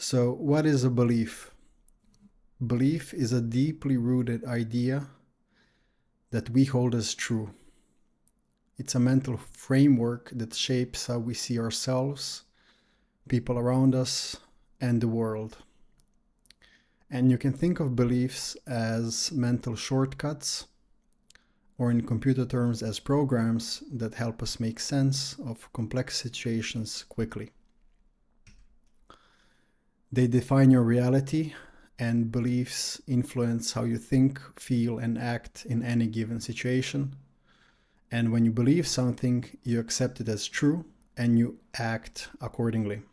So, what is a belief? Belief is a deeply rooted idea that we hold as true. It's a mental framework that shapes how we see ourselves, people around us, and the world. And you can think of beliefs as mental shortcuts, or in computer terms, as programs that help us make sense of complex situations quickly. They define your reality, and beliefs influence how you think, feel, and act in any given situation. And when you believe something, you accept it as true and you act accordingly.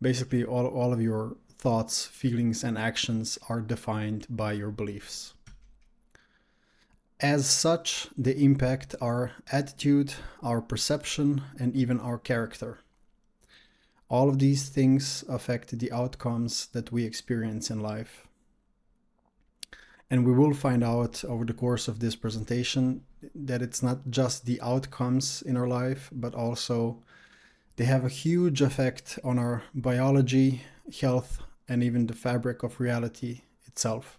Basically, all of your thoughts, feelings, and actions are defined by your beliefs. As such, they impact our attitude, our perception, and even our character. All of these things affect the outcomes that we experience in life. And we will find out over the course of this presentation that it's not just the outcomes in our life, but also they have a huge effect on our biology, health, and even the fabric of reality itself.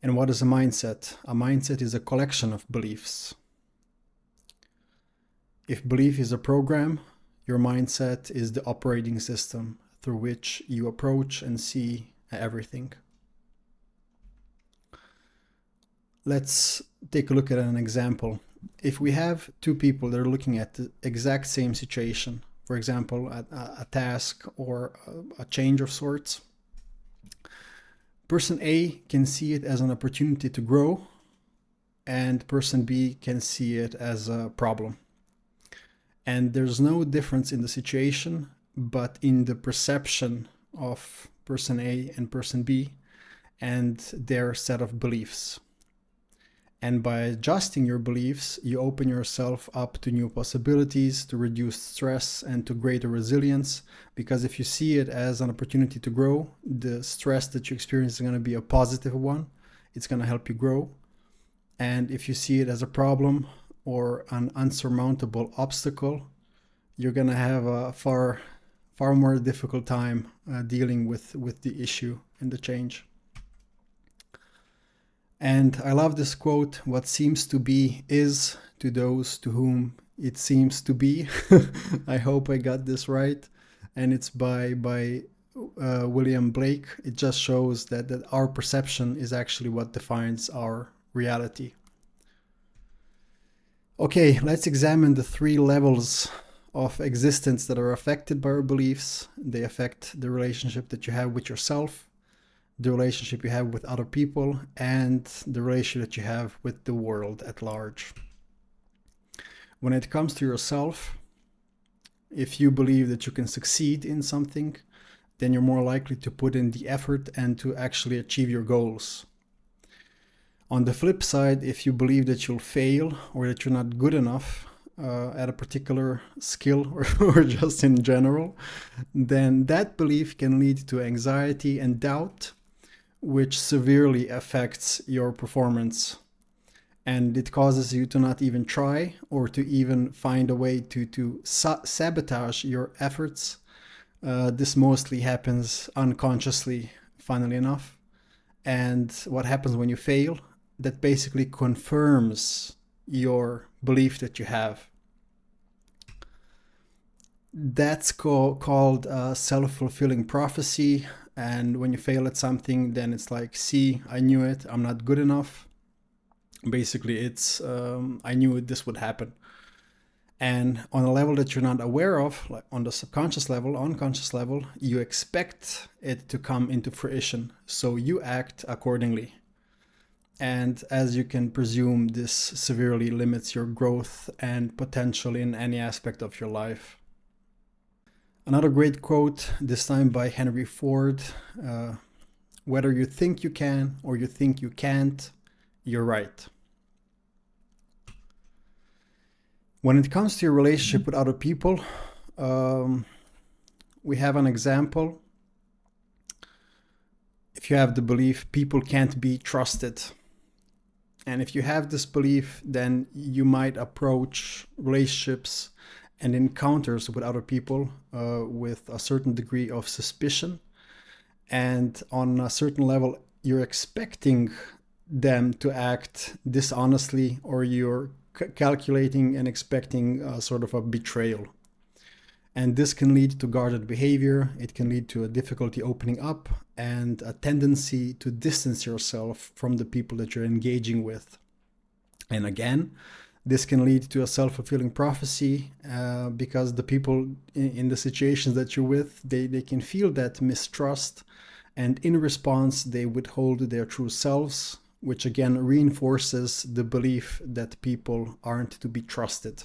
And what is a mindset? A mindset is a collection of beliefs. If belief is a program, your mindset is the operating system through which you approach and see everything. Let's take a look at an example. If we have two people that are looking at the exact same situation, for example, a task or a change of sorts, person A can see it as an opportunity to grow, and person B can see it as a problem. And there's no difference in the situation, but in the perception of person A and person B and their set of beliefs. And by adjusting your beliefs, you open yourself up to new possibilities, to reduced stress, and to greater resilience. Because if you see it as an opportunity to grow, the stress that you experience is going to be a positive one. It's going to help you grow. And if you see it as a problem or an unsurmountable obstacle, you're going to have a far more difficult time dealing with the issue and the change. And I love this quote: what seems to be is to those to whom it seems to be. I hope I got this right. And it's by William Blake. It just shows that our perception is actually what defines our reality. Okay, let's examine the three levels of existence that are affected by our beliefs. They affect the relationship that you have with yourself, the relationship you have with other people, and the relationship that you have with the world at large. When it comes to yourself, if you believe that you can succeed in something, then you're more likely to put in the effort and to actually achieve your goals. On the flip side, if you believe that you'll fail or that you're not good enough at a particular skill or just in general, then that belief can lead to anxiety and doubt, which severely affects your performance. And it causes you to not even try or to even find a way to sabotage your efforts. This mostly happens unconsciously, funnily enough. And what happens when you fail? That basically confirms your belief that you have. That's called self-fulfilling prophecy. And when you fail at something, then it's like, see, I knew it, I'm not good enough. Basically, it's I knew this would happen. And on a level that you're not aware of, like on the subconscious level, unconscious level, you expect it to come into fruition. So you act accordingly. And as you can presume, this severely limits your growth and potential in any aspect of your life. Another great quote, this time by Henry Ford: whether you think you can or you think you can't, you're right. When it comes to your relationship with other people, we have an example. If you have the belief people can't be trusted, and if you have this belief, then you might approach relationships and encounters with other people with a certain degree of suspicion. And on a certain level, you're expecting them to act dishonestly, or you're calculating and expecting sort of a betrayal. And this can lead to guarded behavior. It can lead to a difficulty opening up and a tendency to distance yourself from the people that you're engaging with. And again, this can lead to a self-fulfilling prophecy because the people in the situations that you're with, they can feel that mistrust, and in response, they withhold their true selves, which again reinforces the belief that people aren't to be trusted.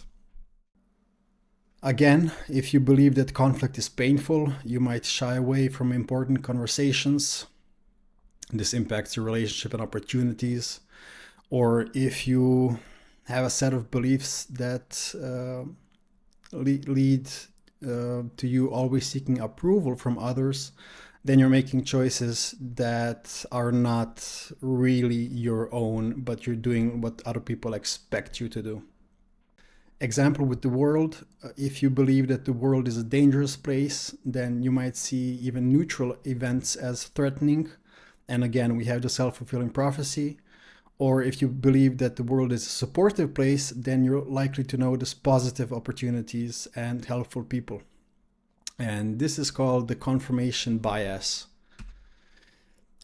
Again, if you believe that conflict is painful, you might shy away from important conversations. This impacts your relationship and opportunities. Or if you have a set of beliefs that lead to you always seeking approval from others, then you're making choices that are not really your own, but you're doing what other people expect you to do. Example with the world, if you believe that the world is a dangerous place, then you might see even neutral events as threatening. And again, we have the self-fulfilling prophecy. Or if you believe that the world is a supportive place, then you're likely to notice positive opportunities and helpful people. And this is called the confirmation bias.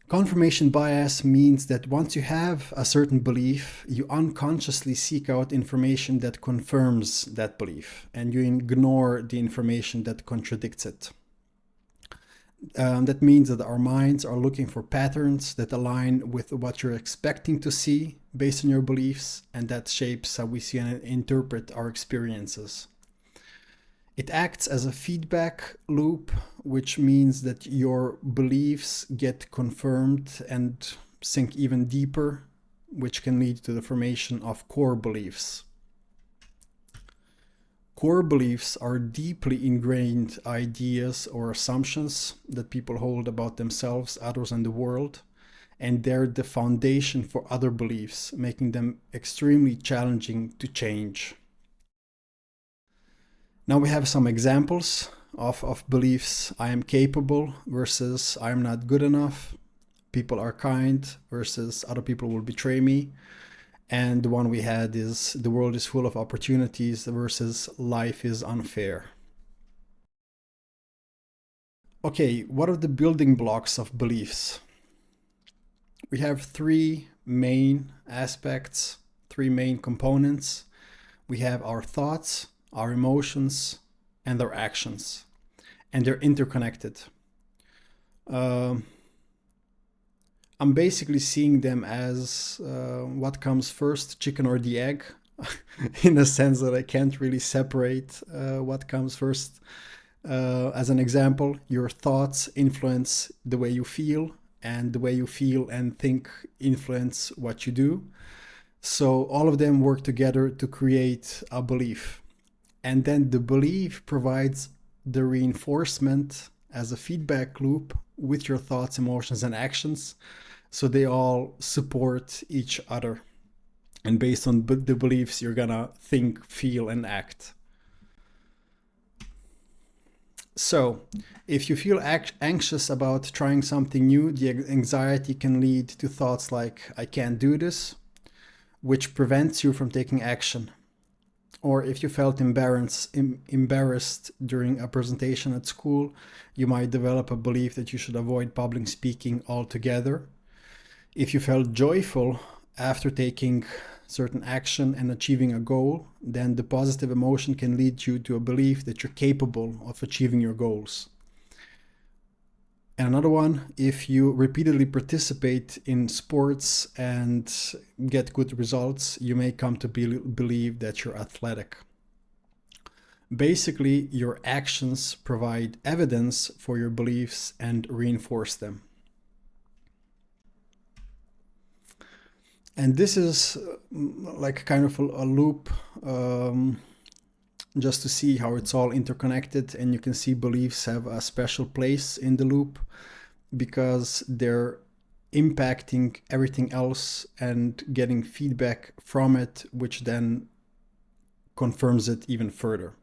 Confirmation bias means that once you have a certain belief, you unconsciously seek out information that confirms that belief, and you ignore the information that contradicts it. That means that our minds are looking for patterns that align with what you're expecting to see based on your beliefs, and that shapes how we see and interpret our experiences. It acts as a feedback loop, which means that your beliefs get confirmed and sink even deeper, which can lead to the formation of core beliefs. Core beliefs are deeply ingrained ideas or assumptions that people hold about themselves, others, and the world, and they're the foundation for other beliefs, making them extremely challenging to change. Now we have some examples of beliefs. I am capable versus I am not good enough. People are kind versus other people will betray me. And the one we had is the world is full of opportunities versus life is unfair. Okay, what are the building blocks of beliefs? We have three main aspects, three main components. We have our thoughts, our emotions, and our actions, and they're interconnected. I'm basically seeing them as what comes first, chicken or the egg, in the sense that I can't really separate what comes first. As an example, your thoughts influence the way you feel, and the way you feel and think influence what you do. So all of them work together to create a belief. And then the belief provides the reinforcement as a feedback loop with your thoughts, emotions, and actions. So they all support each other. And based on the beliefs, you're gonna think, feel, and act. So if you feel anxious about trying something new, the anxiety can lead to thoughts like, I can't do this, which prevents you from taking action. Or if you felt embarrassed during a presentation at school, you might develop a belief that you should avoid public speaking altogether. If you felt joyful after taking certain action and achieving a goal, then the positive emotion can lead you to a belief that you're capable of achieving your goals. And another one, if you repeatedly participate in sports and get good results, you may come to believe that you're athletic. Basically, your actions provide evidence for your beliefs and reinforce them. And this is like kind of a loop, just to see how it's all interconnected. And you can see beliefs have a special place in the loop because they're impacting everything else and getting feedback from it, which then confirms it even further.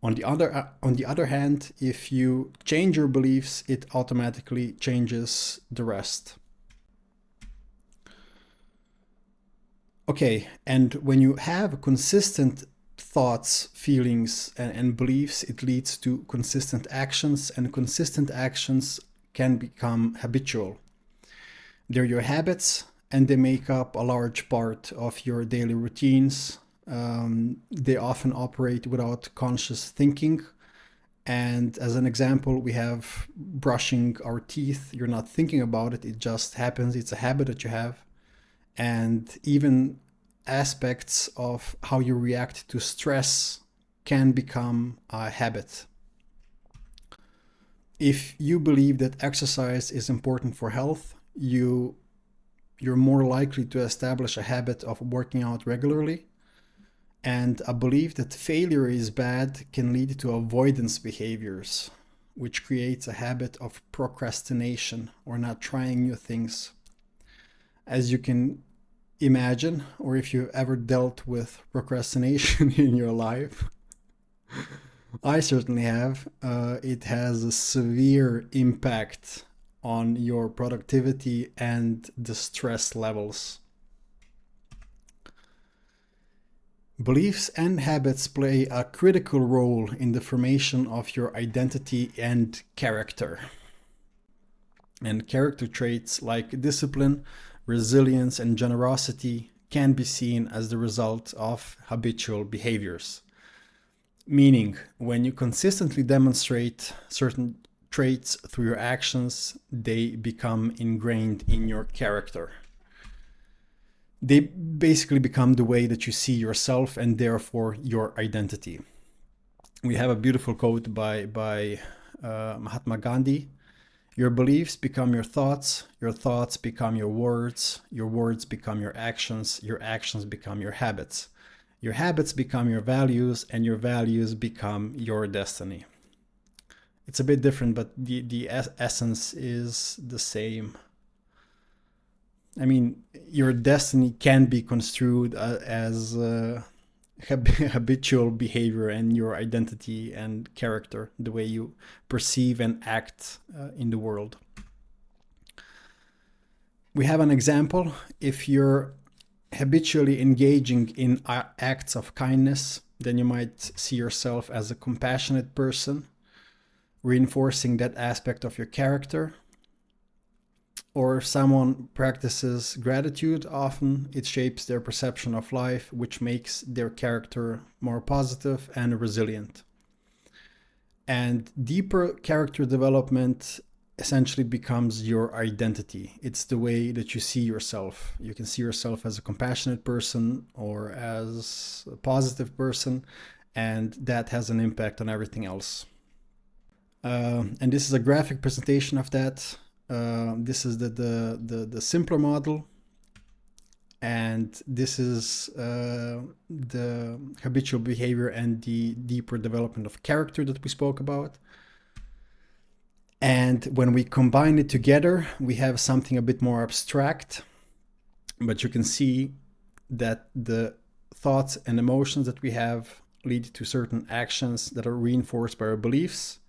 On the other hand, if you change your beliefs, it automatically changes the rest. Okay, and when you have consistent thoughts, feelings, and beliefs, it leads to consistent actions, and consistent actions can become habitual. They're your habits, and they make up a large part of your daily routines. They often operate without conscious thinking. And as an example, we have brushing our teeth. You're not thinking about it, it just happens. It's a habit that you have. And even aspects of how you react to stress can become a habit. If you believe that exercise is important for health, you're more likely to establish a habit of working out regularly. And a belief that failure is bad can lead to avoidance behaviors, which creates a habit of procrastination or not trying new things. As you can imagine, or if you've ever dealt with procrastination in your life, I certainly have, it has a severe impact on your productivity and the stress levels. Beliefs and habits play a critical role in the formation of your identity and character. And character traits like discipline, resilience, and generosity can be seen as the result of habitual behaviors. Meaning, when you consistently demonstrate certain traits through your actions, they become ingrained in your character. They basically become the way that you see yourself and therefore your identity. We have a beautiful quote by Mahatma Gandhi. Your beliefs become your thoughts become your words become your actions become your habits become your values, and your values become your destiny. It's a bit different, but the essence is the same. I mean, your destiny can be construed as habitual behavior and your identity and character, the way you perceive and act in the world. We have an example. If you're habitually engaging in acts of kindness, then you might see yourself as a compassionate person, reinforcing that aspect of your character. Or if someone practices gratitude often, it shapes their perception of life, which makes their character more positive and resilient. And deeper character development essentially becomes your identity. It's the way that you see yourself. You can see yourself as a compassionate person or as a positive person, and that has an impact on everything else. And this is a graphic presentation of that. This is the simpler model, and this is the habitual behavior and the deeper development of character that we spoke about. And when we combine it together, we have something a bit more abstract, but you can see that the thoughts and emotions that we have lead to certain actions that are reinforced by our beliefs.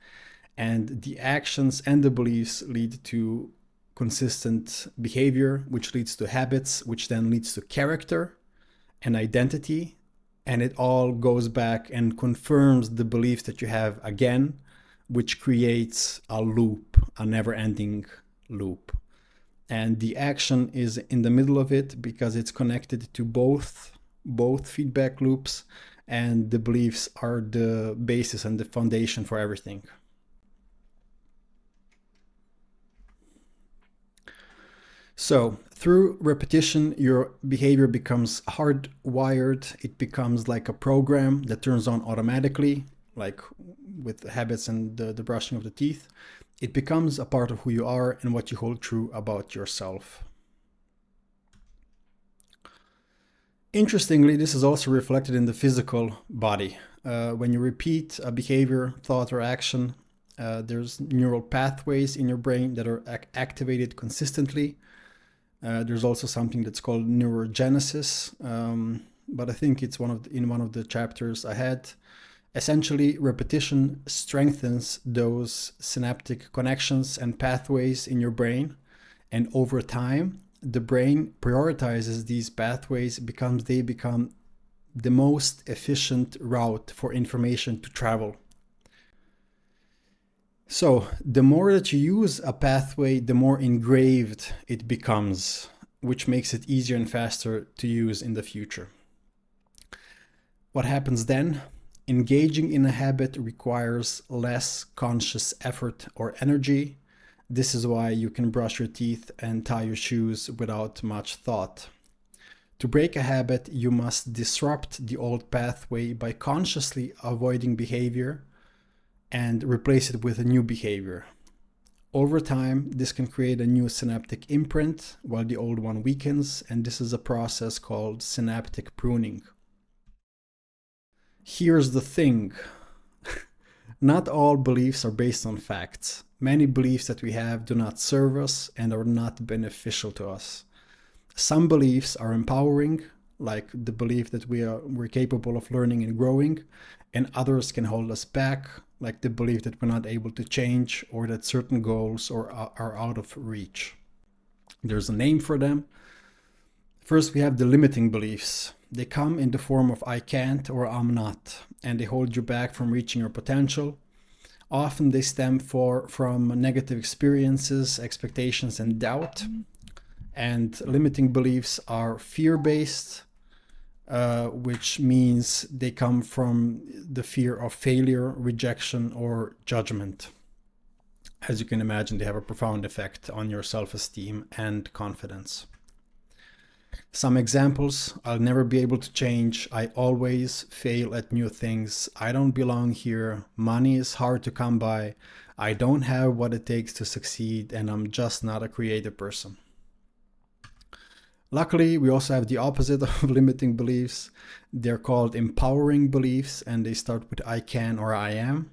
And the actions and the beliefs lead to consistent behavior, which leads to habits, which then leads to character and identity. And it all goes back and confirms the beliefs that you have again, which creates a loop, a never-ending loop. And the action is in the middle of it because it's connected to both feedback loops, and the beliefs are the basis and the foundation for everything. So through repetition, your behavior becomes hardwired. It becomes like a program that turns on automatically, like with the habits and the brushing of the teeth. It becomes a part of who you are and what you hold true about yourself. Interestingly, this is also reflected in the physical body. When you repeat a behavior, thought, or action, there's neural pathways in your brain that are activated consistently. There's also something that's called neurogenesis, but I think it's in one of the chapters ahead. Essentially, repetition strengthens those synaptic connections and pathways in your brain, and over time, the brain prioritizes these pathways because they become the most efficient route for information to travel. So, the more that you use a pathway, the more engraved it becomes, which makes it easier and faster to use in the future. What happens then? Engaging in a habit requires less conscious effort or energy. This is why you can brush your teeth and tie your shoes without much thought. To break a habit, you must disrupt the old pathway by consciously avoiding behavior and replace it with a new behavior. Over time, this can create a new synaptic imprint while the old one weakens, and this is a process called synaptic pruning. Here's the thing. Not all beliefs are based on facts. Many beliefs that we have do not serve us and are not beneficial to us. Some beliefs are empowering, like the belief that we're capable of learning and growing, and others can hold us back, like the belief that we're not able to change or that certain goals are out of reach. There's a name for them. First, we have the limiting beliefs. They come in the form of I can't or I'm not, and they hold you back from reaching your potential. Often they stem from negative experiences, expectations, and doubt. And limiting beliefs are fear-based, which means they come from the fear of failure, rejection, or judgment. As you can imagine, they have a profound effect on your self-esteem and confidence. Some examples: I'll never be able to change, I always fail at new things, I don't belong here, money is hard to come by, I don't have what it takes to succeed, and I'm just not a creative person. Luckily, we also have the opposite of limiting beliefs. They're called empowering beliefs, and they start with I can or I am.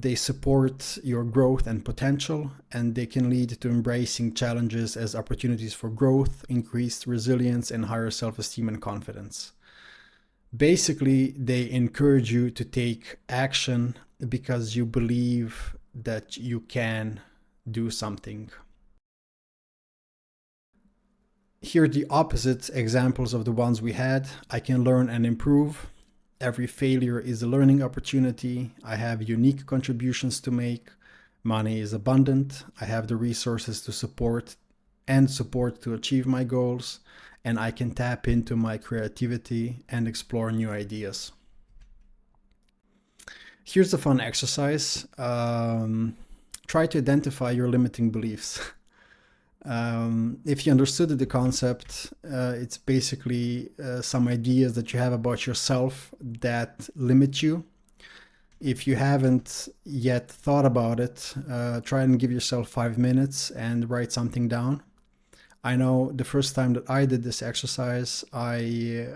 They support your growth and potential, and they can lead to embracing challenges as opportunities for growth, increased resilience, and higher self-esteem and confidence. Basically, they encourage you to take action because you believe that you can do something. Here are the opposite examples of the ones we had. I can learn and improve. Every failure is a learning opportunity. I have unique contributions to make. Money is abundant. I have the resources to support to achieve my goals. And I can tap into my creativity and explore new ideas. Here's a fun exercise. Try to identify your limiting beliefs. If you understood the concept, it's basically some ideas that you have about yourself that limit you. If you haven't yet thought about it, try and give yourself 5 minutes and write something down. I know the first time that I did this exercise, I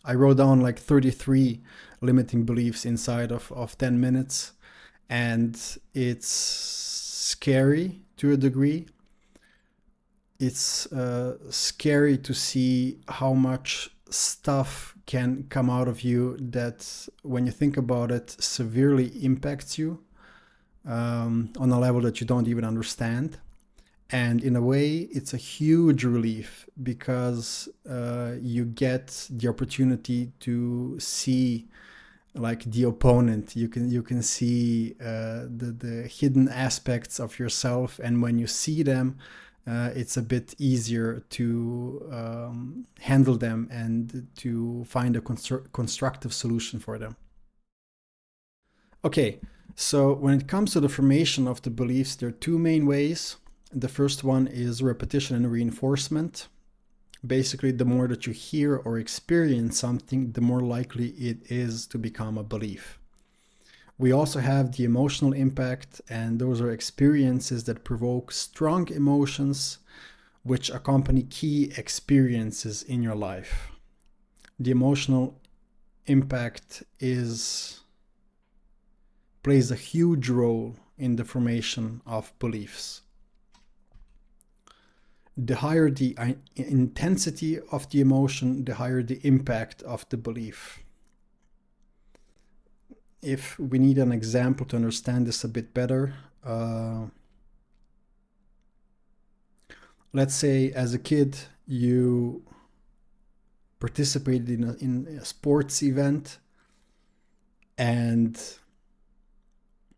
wrote down like 33 limiting beliefs inside of 10 minutes, and it's scary to a degree. It's scary to see how much stuff can come out of you that, when you think about it, severely impacts you on a level that you don't even understand. And in a way, it's a huge relief because you get the opportunity to see like the opponent. You can see the hidden aspects of yourself, and when you see them, it's a bit easier to handle them and to find a constructive solution for them. Okay, so when it comes to the formation of the beliefs, there are two main ways. The first one is repetition and reinforcement. Basically, the more that you hear or experience something, the more likely it is to become a belief. We also have the emotional impact, and those are experiences that provoke strong emotions which accompany key experiences in your life. The emotional impact plays a huge role in the formation of beliefs. The higher the intensity of the emotion, the higher the impact of the belief. if we need an example to understand this a bit better, let's say as a kid you participated in a sports event and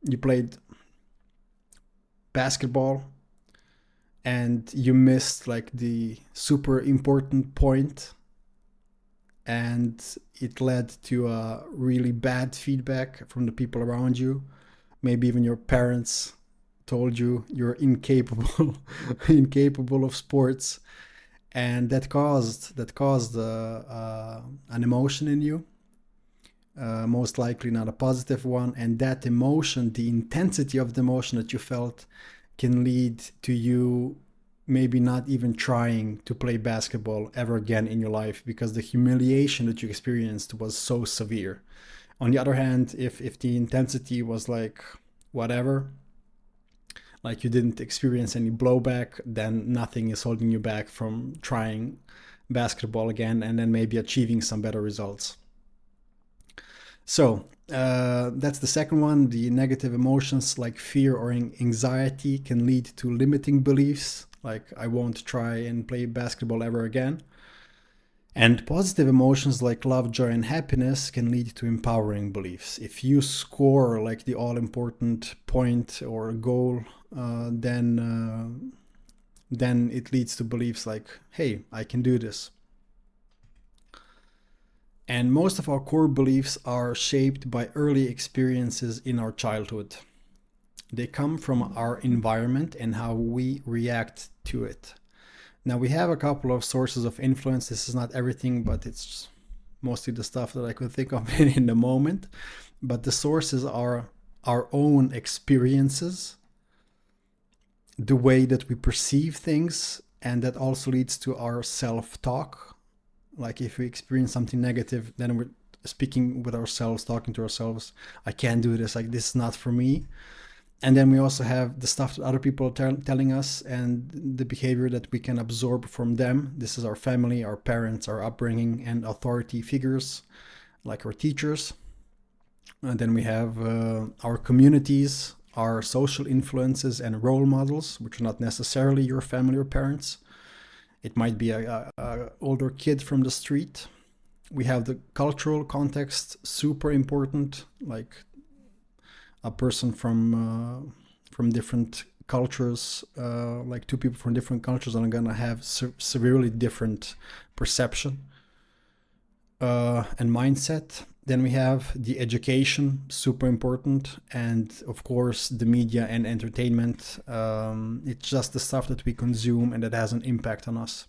you played basketball and you missed like the super important point, and it led to a really bad feedback from the people around you. Maybe even your parents told you you're incapable incapable of sports, and that caused an emotion in you, most likely not a positive one. And that emotion, the intensity of the emotion that you felt, can lead to you maybe not even trying to play basketball ever again in your life, because the humiliation that you experienced was so severe. On the other hand, if the intensity was like whatever, like you didn't experience any blowback, then nothing is holding you back from trying basketball again and then maybe achieving some better results. So that's the second one. The negative emotions like fear or anxiety can lead to limiting beliefs, like I won't try and play basketball ever again. And positive emotions like love, joy, and happiness can lead to empowering beliefs. If you score like the all-important point or goal, then it leads to beliefs like, hey, I can do this. And most of our core beliefs are shaped by early experiences in our childhood. They come from our environment and how we react to it. Now, we have a couple of sources of influence. This is not everything, but it's mostly the stuff that I could think of in the moment. But the sources are our own experiences, the way that we perceive things, and that also leads to our self-talk. Like if we experience something negative, then we're speaking with ourselves, talking to ourselves, I can't do this, like this is not for me. And then we also have the stuff that other people are telling us and the behavior that we can absorb from them. This is our family, our parents, our upbringing, and authority figures like our teachers. And then we have our communities, our social influences and role models, which are not necessarily your family or parents. It might be a older kid from the street. We have the cultural context, super important, like a person from different cultures, like two people from different cultures are gonna have severely different perception and mindset. Then we have the education, super important, and of course the media and entertainment. It's just the stuff that we consume and that has an impact on us.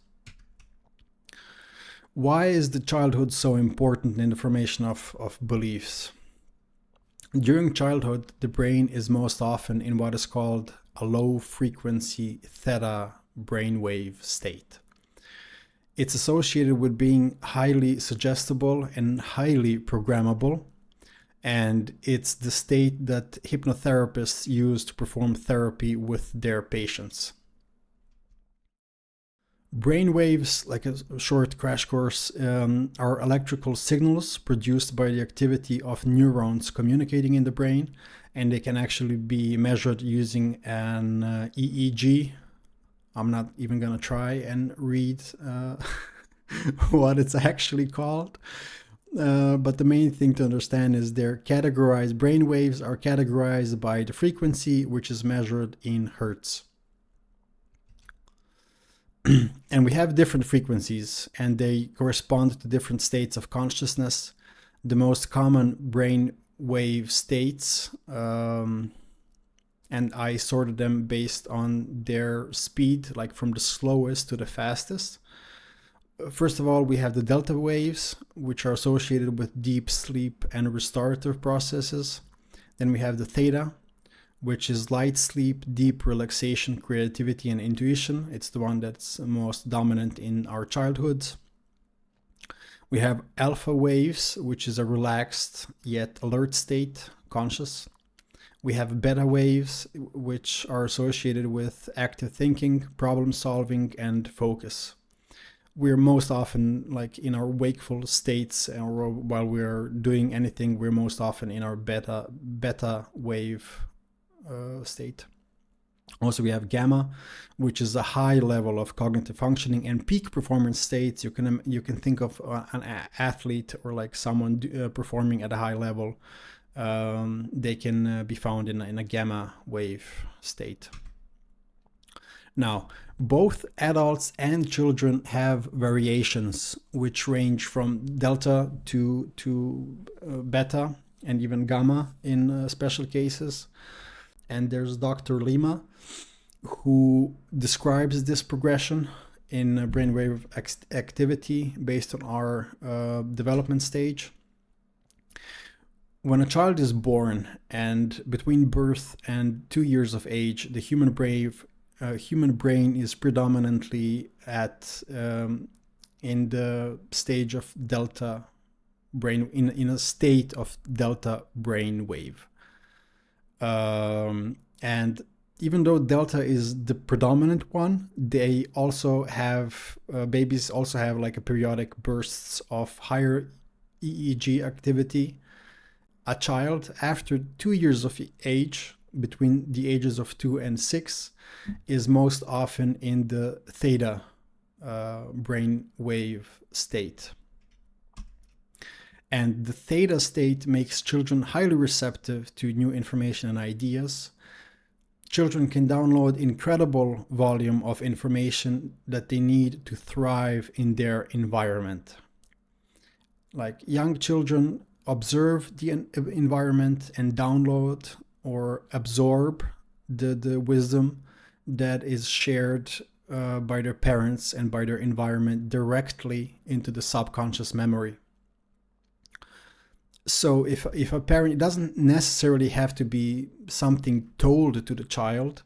Why is the childhood so important in the formation of beliefs? During childhood, the brain is most often in what is called a low frequency theta brainwave state. It's associated with being highly suggestible and highly programmable, and it's the state that hypnotherapists use to perform therapy with their patients. Brainwaves, like a short crash course, are electrical signals produced by the activity of neurons communicating in the brain, and they can actually be measured using an EEG. I'm not even gonna try and read what it's actually called. But the main thing to understand is brainwaves are categorized by the frequency, which is measured in hertz. And we have different frequencies and they correspond to different states of consciousness. The most common brain wave states, and I sorted them based on their speed, like from the slowest to the fastest. First of all, we have the delta waves, which are associated with deep sleep and restorative processes. Then we have the theta, which is light sleep, deep relaxation, creativity, and intuition. It's the one that's most dominant in our childhoods. We have alpha waves, which is a relaxed yet alert state, conscious. We have beta waves, which are associated with active thinking, problem solving, and focus. we're most often like in our wakeful states, or while we're doing anything, we're most often in our beta wave state. Also, we have gamma, which is a high level of cognitive functioning, and peak performance states. You can think of an athlete or like someone performing at a high level. They can be found in a gamma wave state. Now, both adults and children have variations which range from delta to beta and even gamma in special cases. And there's Dr. Lima, who describes this progression in brainwave activity based on our development stage. When a child is born, and between birth and 2 years of age, the human brain is predominantly in the stage of delta brain, in a state of delta brain wave. And even though delta is the predominant one, they also have babies also have like a periodic bursts of higher EEG activity. A child after 2 years of age, between the ages of 2 and 6, is most often in the theta brain wave state. And the theta state makes children highly receptive to new information and ideas. Children can download incredible volume of information that they need to thrive in their environment. Like young children observe the environment and download or absorb the wisdom that is shared by their parents and by their environment directly into the subconscious memory. So if a parent, it doesn't necessarily have to be something told to the child.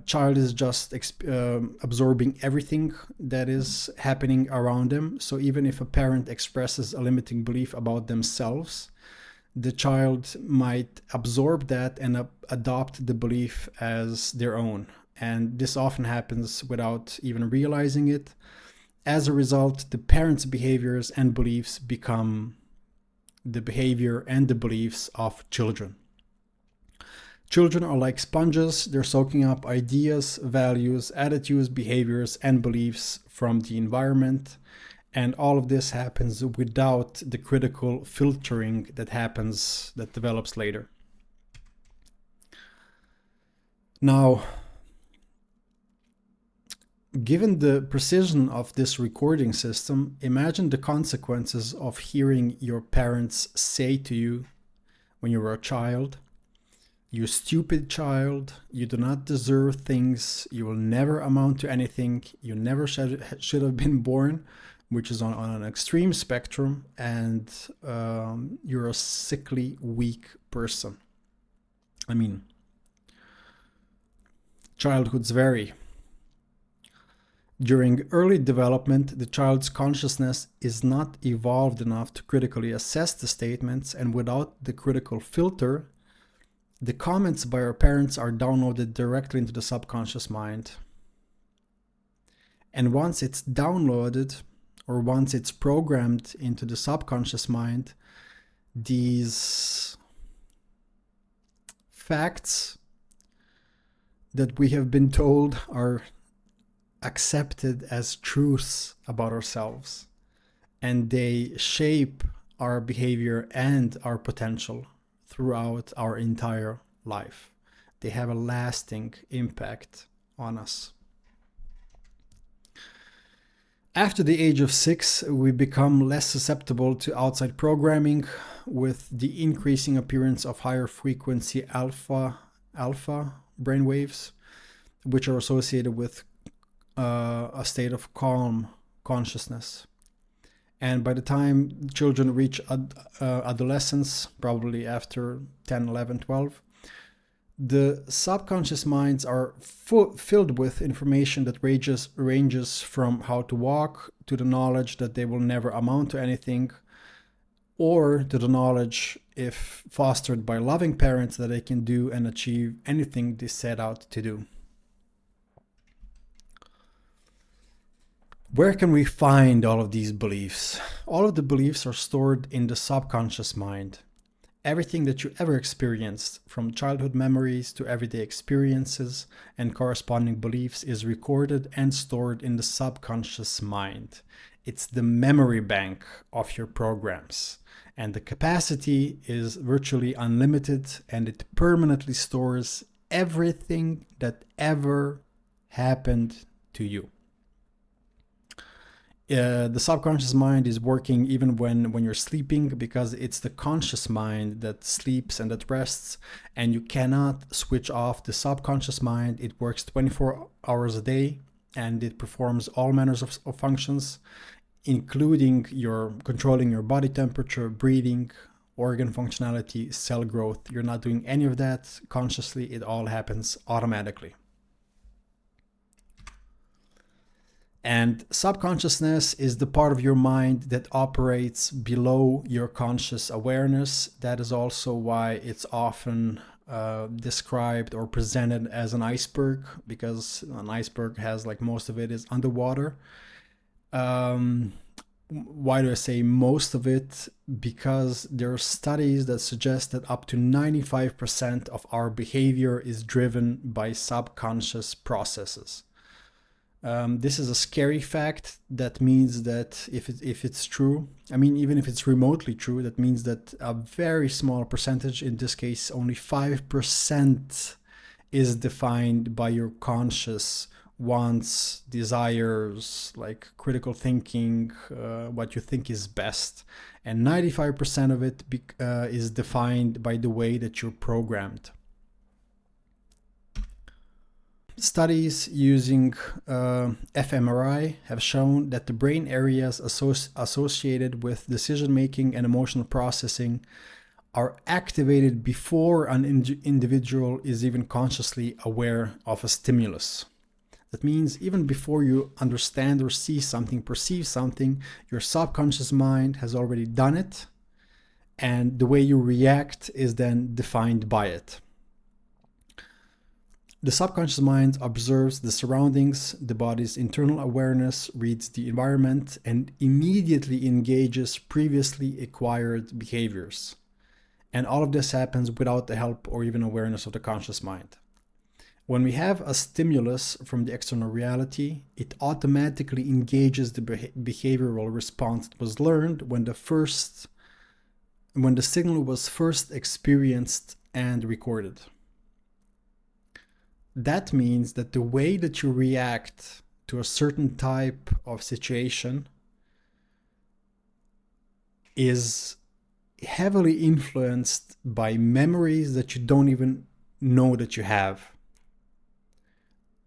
Child is just absorbing everything that is happening around them. So even if a parent expresses a limiting belief about themselves, the child might absorb that and adopt the belief as their own. And this often happens without even realizing it. As a result, the parent's behaviors and beliefs become the behavior and the beliefs of children. Children are like sponges. They're soaking up ideas, values, attitudes, behaviors, and beliefs from the environment. And all of this happens without the critical filtering that develops later. Now, given the precision of this recording system, imagine the consequences of hearing your parents say to you when you were a child, "You stupid child, you do not deserve things, you will never amount to anything, you never should have been born," which is on an extreme spectrum, and you're a sickly, weak person. I mean, childhoods vary. During early development, the child's consciousness is not evolved enough to critically assess the statements, and without the critical filter, the comments by our parents are downloaded directly into the subconscious mind. And once it's downloaded, or once it's programmed into the subconscious mind, these facts that we have been told are accepted as truths about ourselves, and they shape our behavior and our potential throughout our entire life. They have a lasting impact on us. After the age of 6, we become less susceptible to outside programming, with the increasing appearance of higher frequency alpha brainwaves, which are associated with a state of calm consciousness. And by the time children reach adolescence, probably after 10, 11, 12, the subconscious minds are filled with information that ranges from how to walk to the knowledge that they will never amount to anything, or to the knowledge, if fostered by loving parents, that they can do and achieve anything they set out to do. Where can we find all of these beliefs? All of the beliefs are stored in the subconscious mind. Everything that you ever experienced, from childhood memories to everyday experiences and corresponding beliefs, is recorded and stored in the subconscious mind. It's the memory bank of your programs, and the capacity is virtually unlimited, and it permanently stores everything that ever happened to you. The subconscious mind is working even when you're sleeping, because it's the conscious mind that sleeps and that rests, and you cannot switch off the subconscious mind. It works 24 hours a day, and it performs all manners of functions, including your controlling your body temperature, breathing, organ functionality, cell growth. You're not doing any of that consciously. It all happens automatically. And subconsciousness is the part of your mind that operates below your conscious awareness. That is also why it's often described or presented as an iceberg, because an iceberg has, like, most of it is underwater. Why do I say most of it? Because there are studies that suggest that up to 95% of our behavior is driven by subconscious processes. This is a scary fact. That means that if it's true, I mean, even if it's remotely true, that means that a very small percentage, in this case only 5%, is defined by your conscious wants, desires, like critical thinking, what you think is best. And 95% of it is defined by the way that you're programmed. Studies using fMRI have shown that the brain areas associated with decision making and emotional processing are activated before an individual is even consciously aware of a stimulus. That means even before you understand or see something, perceive something, your subconscious mind has already done it, and the way you react is then defined by it. The subconscious mind observes the surroundings, the body's internal awareness reads the environment, and immediately engages previously acquired behaviors. And all of this happens without the help or even awareness of the conscious mind. When we have a stimulus from the external reality, it automatically engages the behavioral response that was learned when the signal was first experienced and recorded. That means that the way that you react to a certain type of situation is heavily influenced by memories that you don't even know that you have.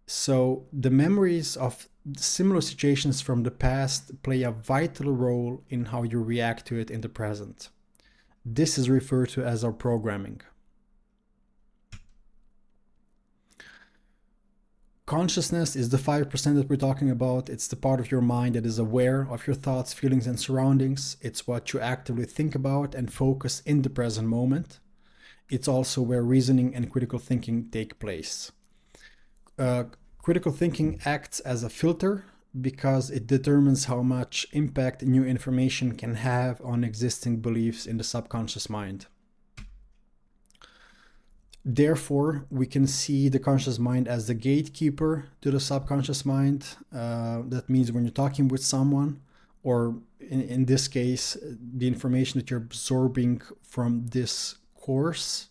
So the memories of similar situations from the past play a vital role in how you react to it in the present. This is referred to as our programming. Consciousness is the 5% that we're talking about. It's the part of your mind that is aware of your thoughts, feelings, and surroundings. It's what you actively think about and focus in the present moment. It's also where reasoning and critical thinking take place. Critical thinking acts as a filter because it determines how much impact new information can have on existing beliefs in the subconscious mind. Therefore, we can see the conscious mind as the gatekeeper to the subconscious mind. That means when you're talking with someone, or in this case, the information that you're absorbing from this course,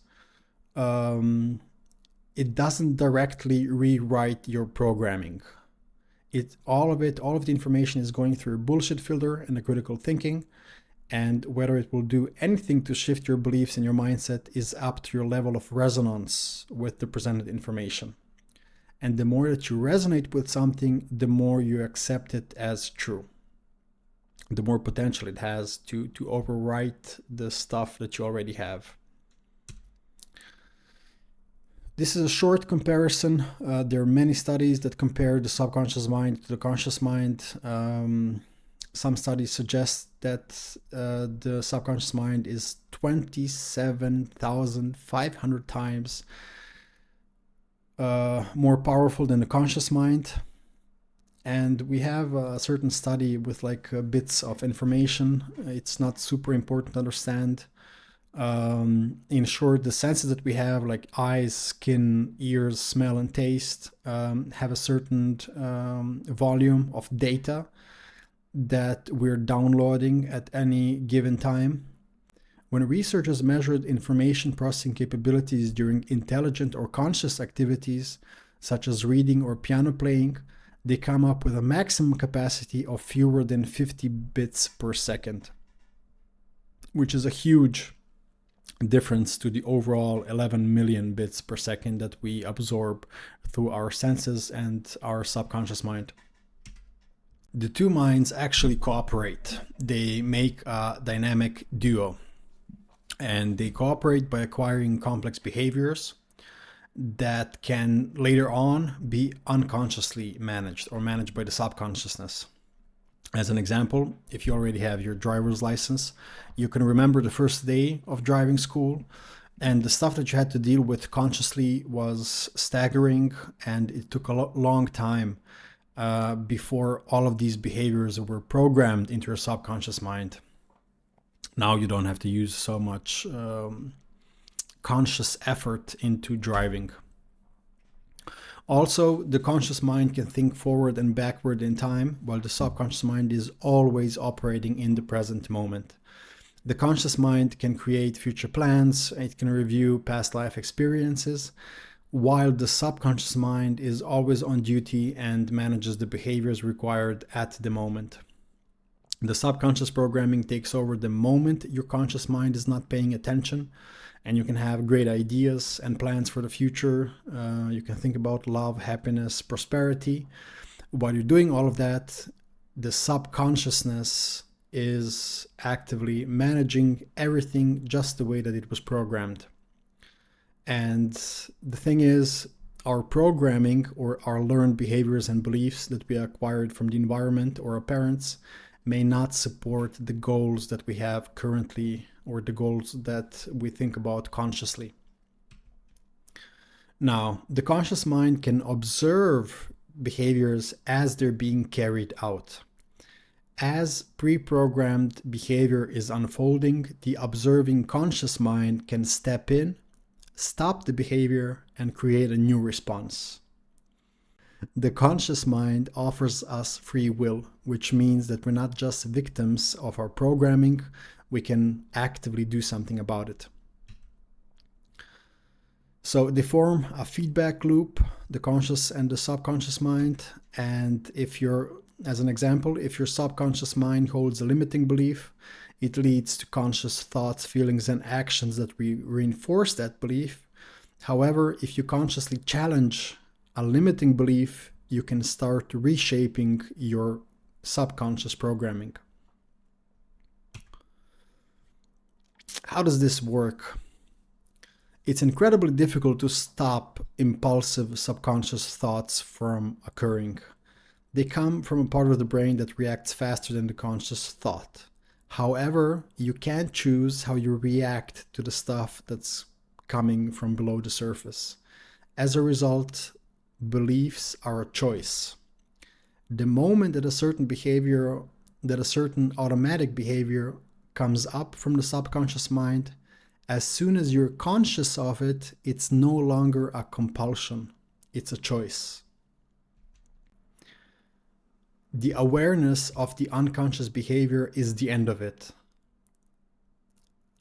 it doesn't directly rewrite your programming. All of the information is going through a bullshit filter and a critical thinking. And whether it will do anything to shift your beliefs and your mindset is up to your level of resonance with the presented information. And the more that you resonate with something, the more you accept it as true. The more potential it has to overwrite the stuff that you already have. This is a short comparison. There are many studies that compare the subconscious mind to the conscious mind. Some studies suggest that the subconscious mind is 27,500 times more powerful than the conscious mind. And we have a certain study with like bits of information. It's not super important to understand. In short, the senses that we have, like eyes, skin, ears, smell, and taste, have a certain volume of data that we're downloading at any given time. When researchers measured information processing capabilities during intelligent or conscious activities, such as reading or piano playing, they come up with a maximum capacity of fewer than 50 bits per second, which is a huge difference to the overall 11 million bits per second that we absorb through our senses and our subconscious mind. The two minds actually cooperate. They make a dynamic duo, and they cooperate by acquiring complex behaviors that can later on be unconsciously managed or managed by the subconsciousness. As an example, if you already have your driver's license, you can remember the first day of driving school, and the stuff that you had to deal with consciously was staggering, and it took a long time before all of these behaviors were programmed into your subconscious mind. Now you don't have to use so much conscious effort into driving. Also, the conscious mind can think forward and backward in time, while the subconscious mind is always operating in the present moment. The conscious mind can create future plans, it can review past life experiences, while the subconscious mind is always on duty and manages the behaviors required at the moment. The subconscious programming takes over the moment your conscious mind is not paying attention, and you can have great ideas and plans for the future. You can think about love, happiness, prosperity. While you're doing all of that, the subconsciousness is actively managing everything just the way that it was programmed. And the thing is, our programming or our learned behaviors and beliefs that we acquired from the environment or our parents may not support the goals that we have currently or the goals that we think about consciously. Now, the conscious mind can observe behaviors as they're being carried out. As pre-programmed behavior is unfolding, the observing conscious mind can step in, stop the behavior, and create a new response. The conscious mind offers us free will, which means that we're not just victims of our programming, we can actively do something about it. So they form a feedback loop, the conscious and the subconscious mind. And as an example, if your subconscious mind holds a limiting belief, it leads to conscious thoughts, feelings, and actions that reinforce that belief. However, if you consciously challenge a limiting belief, you can start reshaping your subconscious programming. How does this work? It's incredibly difficult to stop impulsive subconscious thoughts from occurring. They come from a part of the brain that reacts faster than the conscious thought. However, you can't choose how you react to the stuff that's coming from below the surface. As a result, beliefs are a choice. The moment that a certain automatic behavior comes up from the subconscious mind, as soon as you're conscious of it, it's no longer a compulsion, it's a choice. The awareness of the unconscious behavior is the end of it.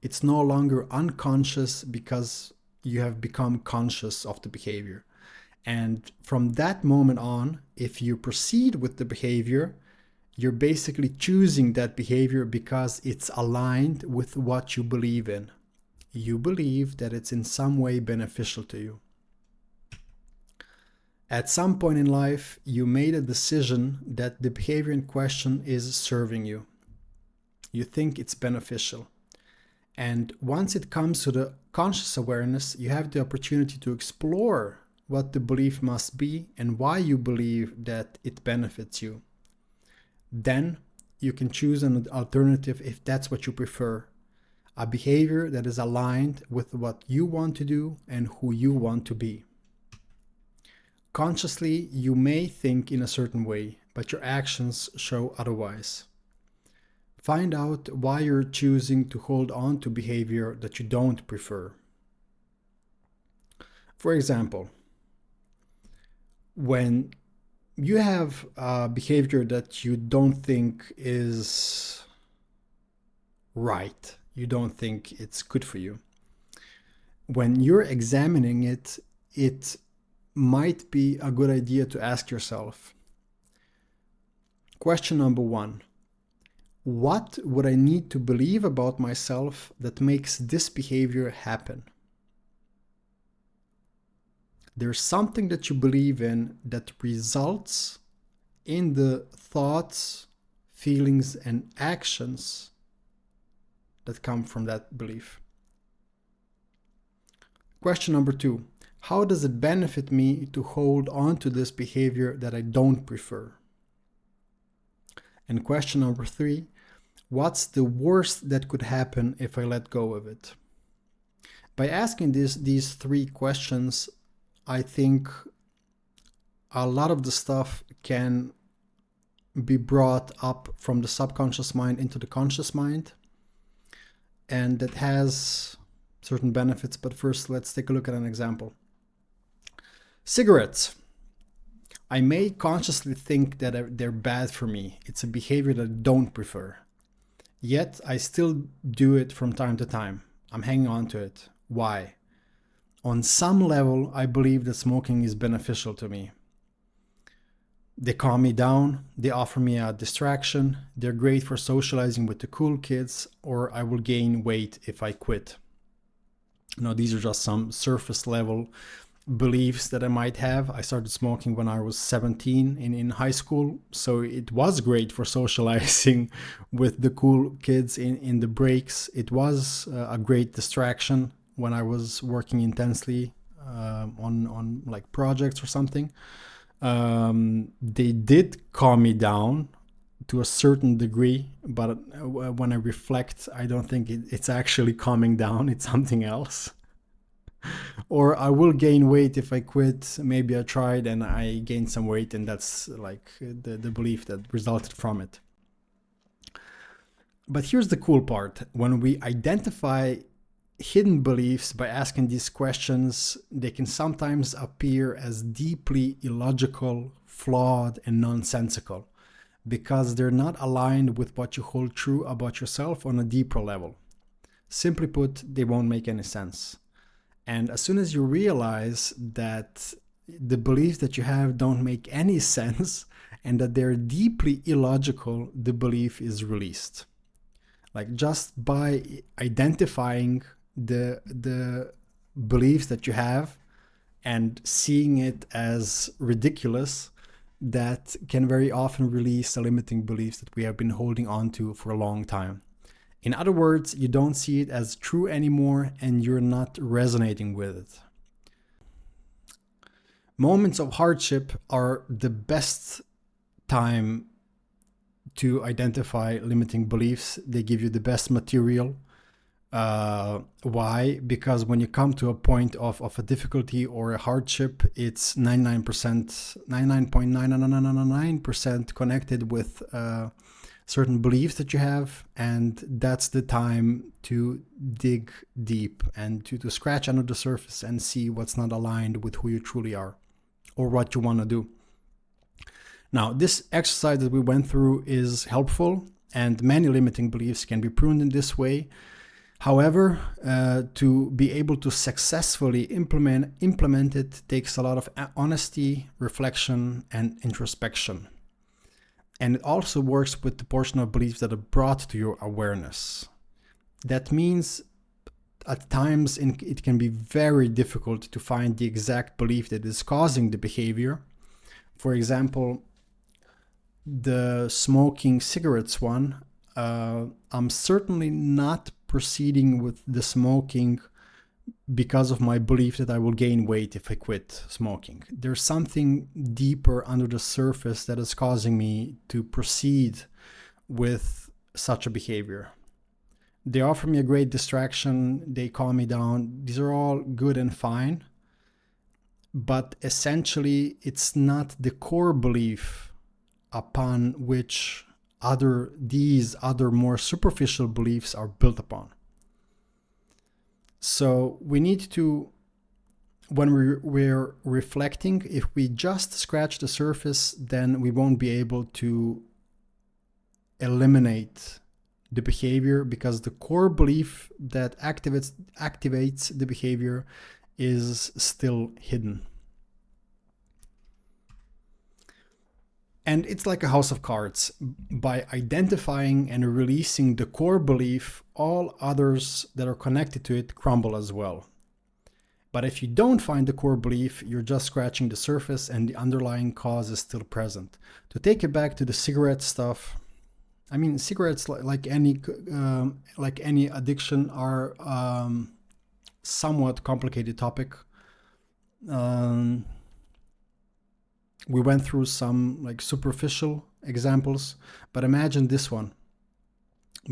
It's no longer unconscious because you have become conscious of the behavior. And from that moment on, if you proceed with the behavior, you're basically choosing that behavior because it's aligned with what you believe in. You believe that it's in some way beneficial to you. At some point in life, you made a decision that the behavior in question is serving you. You think it's beneficial. And once it comes to the conscious awareness, you have the opportunity to explore what the belief must be and why you believe that it benefits you. Then you can choose an alternative if that's what you prefer. A behavior that is aligned with what you want to do and who you want to be. Consciously, you may think in a certain way, but your actions show otherwise. Find out why you're choosing to hold on to behavior that you don't prefer. For example, when you have a behavior that you don't think is right, you don't think it's good for you, when you're examining it, it might be a good idea to ask yourself, question number 1, what would I need to believe about myself that makes this behavior happen? There's something that you believe in that results in the thoughts, feelings, and actions that come from that belief. Question number 2, how does it benefit me to hold on to this behavior that I don't prefer? And question number 3, what's the worst that could happen if I let go of it? By asking these 3 questions, I think a lot of the stuff can be brought up from the subconscious mind into the conscious mind, and that has certain benefits. But first, let's take a look at an example. Cigarettes. I may consciously think that they're bad for me. It's a behavior that I don't prefer. Yet I still do it from time to time. I'm hanging on to it. Why? On some level, I believe that smoking is beneficial to me. They calm me down, they offer me a distraction, they're great for socializing with the cool kids, or I will gain weight if I quit. Now, these are just some surface level beliefs that I might have. I started smoking when I was 17 in high school, so it was great for socializing with the cool kids in the breaks. It was a great distraction when I was working intensely on like projects or something. They did calm me down to a certain degree, but when I reflect, I don't think it's actually calming down. It's something else. Or I will gain weight if I quit. Maybe I tried and I gained some weight, and that's like the belief that resulted from it. But here's the cool part. When we identify hidden beliefs by asking these questions, they can sometimes appear as deeply illogical, flawed, and nonsensical because they're not aligned with what you hold true about yourself on a deeper level. Simply put, they won't make any sense. And as soon as you realize that the beliefs that you have don't make any sense and that they're deeply illogical, the belief is released. Like just by identifying the beliefs that you have and seeing it as ridiculous, that can very often release the limiting beliefs that we have been holding on to for a long time. In other words, you don't see it as true anymore and you're not resonating with it. Moments of hardship are the best time to identify limiting beliefs. They give you the best material. Why? Because when you come to a point of a difficulty or a hardship, it's 99.999% connected with certain beliefs that you have, and that's the time to dig deep and to scratch under the surface and see what's not aligned with who you truly are or what you want to do. Now, this exercise that we went through is helpful, and many limiting beliefs can be pruned in this way. However, to be able to successfully implement it takes a lot of honesty, reflection, and introspection. And it also works with the portion of beliefs that are brought to your awareness. That means at times it can be very difficult to find the exact belief that is causing the behavior. For example, the smoking cigarettes one, I'm certainly not proceeding with the smoking because of my belief that I will gain weight if I quit smoking. There's something deeper under the surface that is causing me to proceed with such a behavior. They offer me a great distraction, they calm me down. These are all good and fine, but essentially it's not the core belief upon which these other more superficial beliefs are built upon. So we need to, when we're reflecting, if we just scratch the surface, then we won't be able to eliminate the behavior, because the core belief that activates the behavior is still hidden. And it's like a house of cards. By identifying and releasing the core belief, all others that are connected to it crumble as well. But if you don't find the core belief, you're just scratching the surface and the underlying cause is still present. To take it back to the cigarette stuff, I mean, cigarettes, like any addiction, are somewhat complicated topic. We went through some like superficial examples, but imagine this one.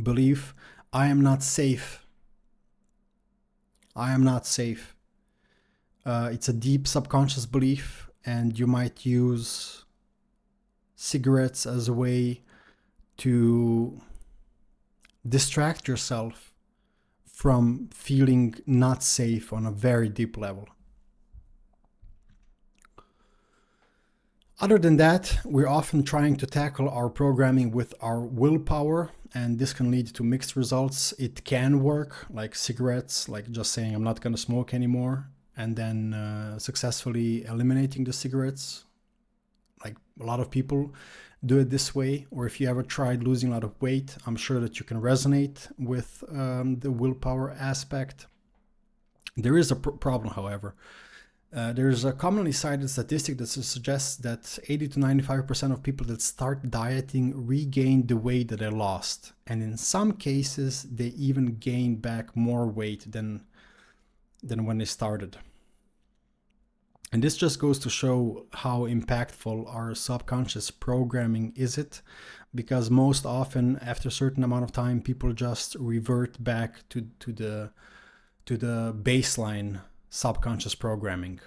Belief, I am not safe. I am not safe. It's a deep subconscious belief, and you might use cigarettes as a way to distract yourself from feeling not safe on a very deep level. Other than that, we're often trying to tackle our programming with our willpower, and this can lead to mixed results. It can work, like cigarettes, like just saying I'm not going to smoke anymore, and then successfully eliminating the cigarettes. Like a lot of people do it this way. Or if you ever tried losing a lot of weight, I'm sure that you can resonate with the willpower aspect. There is a problem, however. There's a commonly cited statistic that suggests that 80 to 95% of people that start dieting regain the weight that they lost. And in some cases, they even gain back more weight than when they started. And this just goes to show how impactful our subconscious programming is it, because most often after a certain amount of time, people just revert back to the baseline subconscious programming.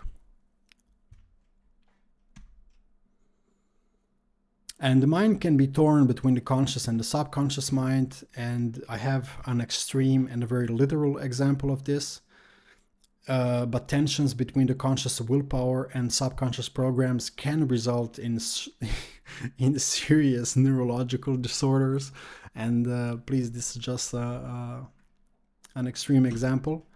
And the mind can be torn between the conscious and the subconscious mind, and I have an extreme and a very literal example of this. But tensions between the conscious willpower and subconscious programs can result in serious neurological disorders. And please, this is just an extreme example.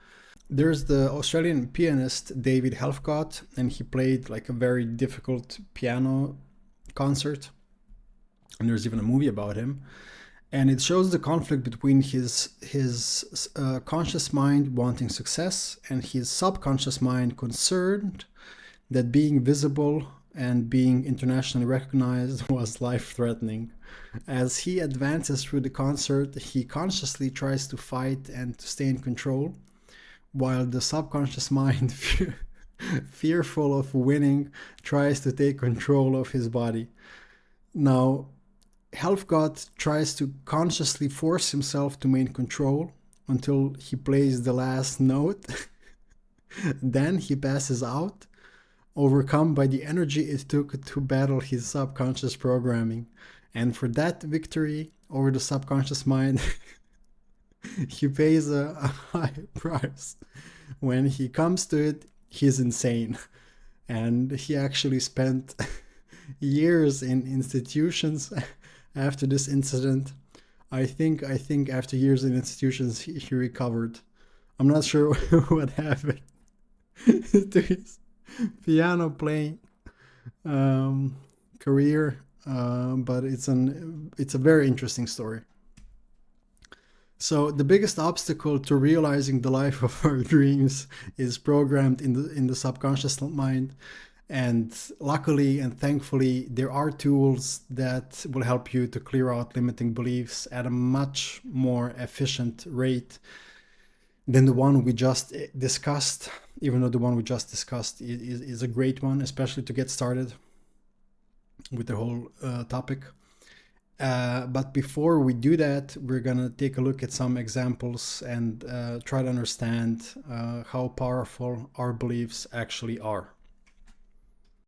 There's the Australian pianist David Helfgott, and he played like a very difficult piano concert. And there's even a movie about him. And it shows the conflict between his conscious mind wanting success and his subconscious mind concerned that being visible and being internationally recognized was life-threatening. As he advances through the concert, he consciously tries to fight and to stay in control, while the subconscious mind, fearful of winning, tries to take control of his body. Now, Helfgott tries to consciously force himself to maintain control until he plays the last note. Then he passes out, overcome by the energy it took to battle his subconscious programming. And for that victory over the subconscious mind, he pays a high price. When he comes to it, he's insane. And he actually spent years in institutions after this incident. I think after years in institutions, he recovered. I'm not sure what happened to his piano playing career, but it's a very interesting story. So the biggest obstacle to realizing the life of our dreams is programmed in the subconscious mind. And luckily and thankfully, there are tools that will help you to clear out limiting beliefs at a much more efficient rate than the one we just discussed, even though the one we just discussed is a great one, especially to get started with the whole topic. But before we do that, we're going to take a look at some examples and try to understand how powerful our beliefs actually are.